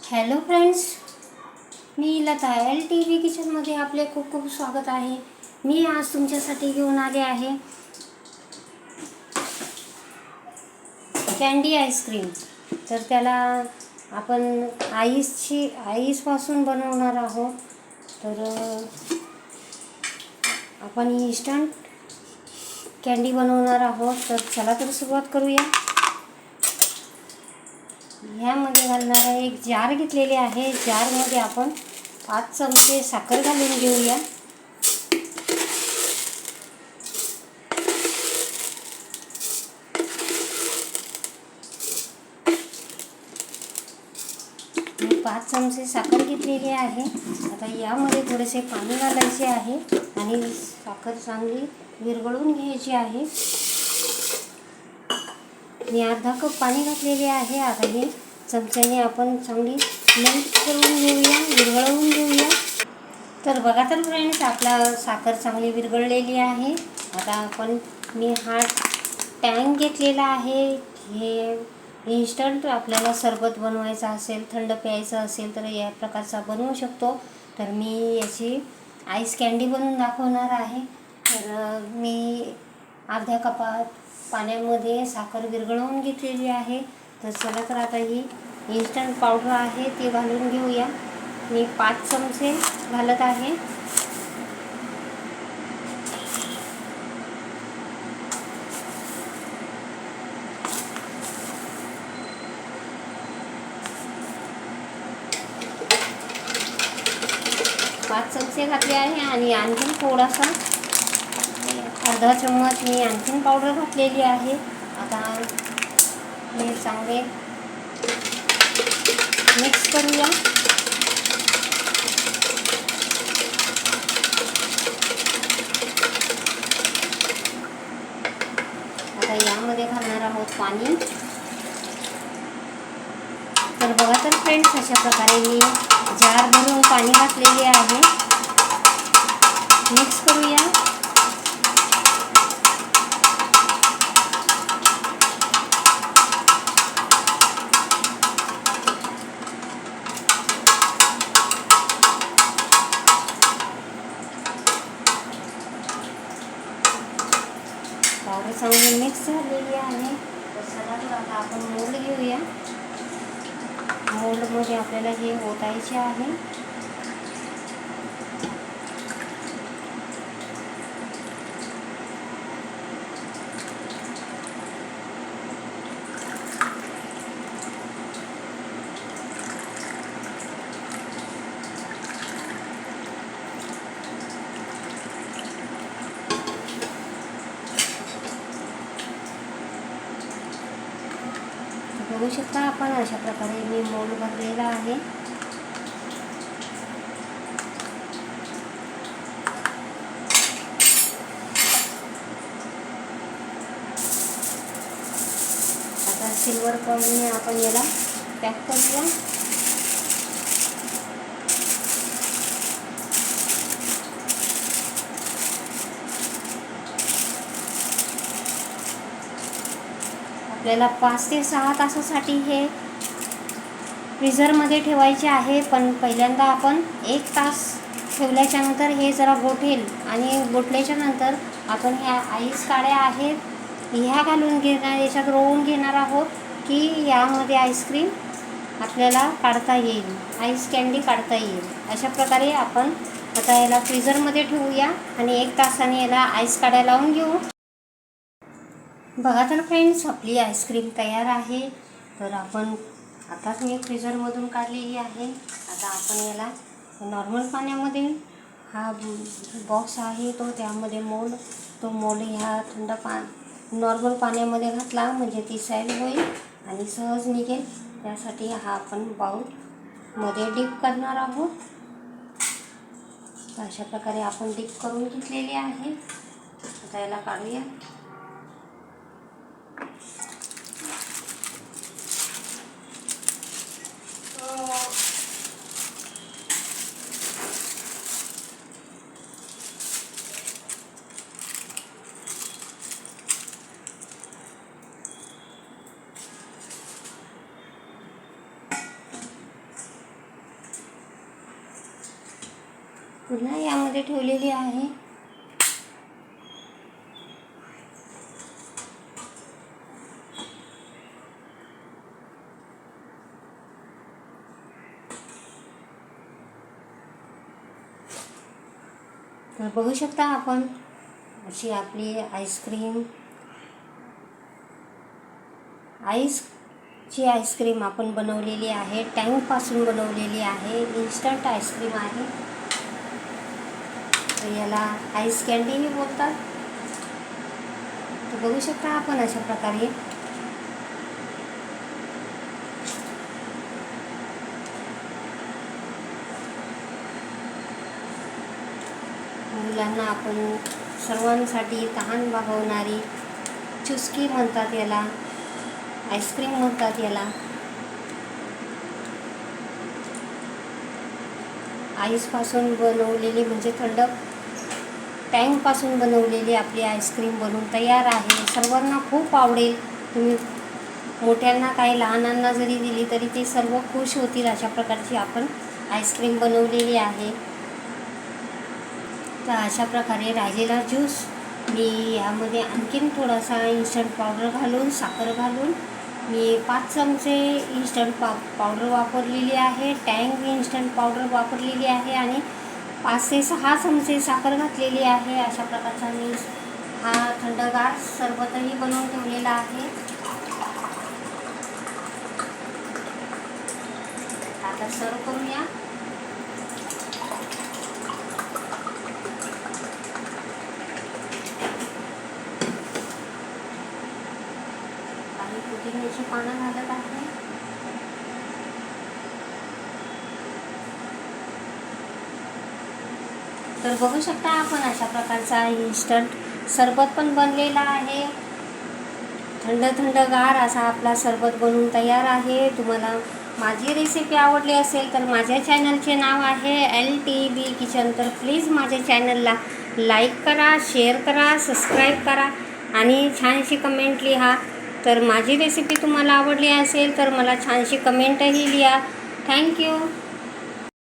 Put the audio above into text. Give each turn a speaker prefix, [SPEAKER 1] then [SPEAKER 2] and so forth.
[SPEAKER 1] Hello friends, मी Lata LTV किचनमध्ये आपले खूप खूप स्वागत आहे. मी आज तुमच्यासाठी घेऊन आले आहे कँडी आईस्क्रीम. तर त्याला आपण आईसपासून बनवणार आहोत. तर आपण इन्स्टंट कँडी बनवणार आहोत. तर चला तर सुरुवात करूया. ह्यामध्ये घालणारा एक जार घेतलेले आहे. जारमध्ये आपण 5 चमचे साखर घालून घेऊया. मी 5 चमचे साखर घेतलेली आहे. आता यामध्ये थोडेसे पाणी घालायचे आहे आणि साखर चांगली विरघळून घ्यायची आहे. मी अर्धा कप पाणी घातलेले आहे. आता हे चमच्याने आपण चांगली मेल्ट करून घेऊया, विरघळवून घेऊया. तर बघा तर फ्रेंड्स, आपला साखर चांगली विरघळलेली आहे. आता मी हा टँक घेतलेला आहे. हे इन्स्टंट आपल्याला सरबत बनवायचा असेल, थंड प्यायचं असेल तर या प्रकारचा बनवू शकतो. तर मी याची आईस कँडी बनवून दाखवणार आहे. तर मी अर्ध्या कपात पाण्यामध्ये साखर विरघळवून घेतलेली आहे. तर चला तर आता ही इन्स्टंट पावडर आहे ती घालून घेऊया. मी 5 चमचे घालत आहे. पाच चमचे घातले आहे आणि आणखीन थोडासा अर्धा चम्मच मी आणखीन पावडर घातलेली आहे. आता हे चांगले मिक्स करूया. आता यामध्ये घालणार आहोत पाणी. तर बघा तर फ्रेंड्स, अशा प्रकारे मी जार भरून पाणी घातलेले आहे. मिक्स करूया. पावडर चांगली मिक्स झालेली आहे. तर चला तर आता आपण मोल्ड घेऊया. मोल्डमध्ये आपल्याला हे ओतायचे आहे. बघू शकता आपण, अशा प्रकारे मी मोल्ड भरलेला आहे. आता सिल्वर फॉइलने आपण याला पॅक करूया. आपल्याला 5 ते 6 तासासाठी हे फ्रीझरमध्ये ठेवायचे आहे. पण पहिल्यांदा आपण 1 तास ठेवल्याच्या नंतर हे जरा गोठेल आणि गोठल्याच्या नंतर आपण ह्या आईस काड्या आहेत ह्या घालून घेणार, याच्यात रोवून घेणार आहोत की यामध्ये आईस्क्रीम आपल्याला काढता येईल, आईस कँडी काढता येईल. अशा प्रकारे आपण आता याला फ्रीझरमध्ये ठेवूया आणि 1 तासाने याला आईस काड्या लावून घेऊ. बघा तर फ्रेंड्स, आपली आईस्क्रीम तयार आहे. तर आपण आताच मी फ्रीझरमधून काढलेली आहे. आता आपण याला नॉर्मल पाण्यामध्ये, हा बॉक्स आहे त्यामध्ये तो मोल्ड ह्या नॉर्मल पाण्यामध्ये घातला म्हणजे ती सैल होईल आणि सहज निघेल. त्यासाठी हा आपण बाउलमध्ये डीप करणार आहोत. तर अशा प्रकारे आपण डीप करून घेतलेली आहे. आता याला काढूया. पुन्हा यामध्ये ठेवलेली आहे. तर बघू शकता आपण अशी आपली आईसची आईस्क्रीम आपण बनवलेली आहे. टँकपासून बनवलेली आहे. इन्स्टंट आईस्क्रीम आहे. तर याला आईस कँडीही बोलतात. तर बघू शकता आपण अशा प्रकारे मुलांना आपण सर्वांसाठी तहान भागवणारी चुस्की म्हणतात याला, आईस्क्रीम म्हणतात याला. आईसपासून बनवलेली म्हणजे थंड टँकपासून बनवलेली आपली आईस्क्रीम बनवून तयार आहे. सर्वांना खूप आवडेल. तुम्ही मोठ्यांना काही लहानांना जरी दिली तरी ते सर्व खुश होतील. अशा प्रकारची आपण आईस्क्रीम बनवलेली आहे. तर अशा प्रकारे राहिलेला ज्यूस मी यामध्ये आणखीन थोडासा इन्स्टंट पावडर घालून, साखर घालून मी 5 चमचे इन्स्टंट पावडर वापरलेली आहे. टँक इन्स्टंट पावडर वापरलेली आहे आणि 5 ते 6 चमचे साखर घातलेली आहे. अशा प्रकारचा मी हा थंडगार सरबतही बनवून ठेवलेला आहे. आता सर्व करूया. पुदिन्याची पानं घालत आहे. तर बघू शकता आपण अशा प्रकारचा इन्स्टंट सरबत पण बनलेला आहे. थंडगार असा आपला सरबत बनवून तयार आहे. तुम्हाला माझी रेसिपी आवडली असेल तर माझ्या चॅनलचे नाव आहे LTB किचन. तर प्लीज माझ्या चॅनलला लाईक करा, शेअर करा, सबस्क्राईब करा आणि छानशी कमेंट लिहा. तर माझी रेसिपी तुम्हाला आवडली असेल तर मला छानशी कमेंटही लिहा. थँक्यू.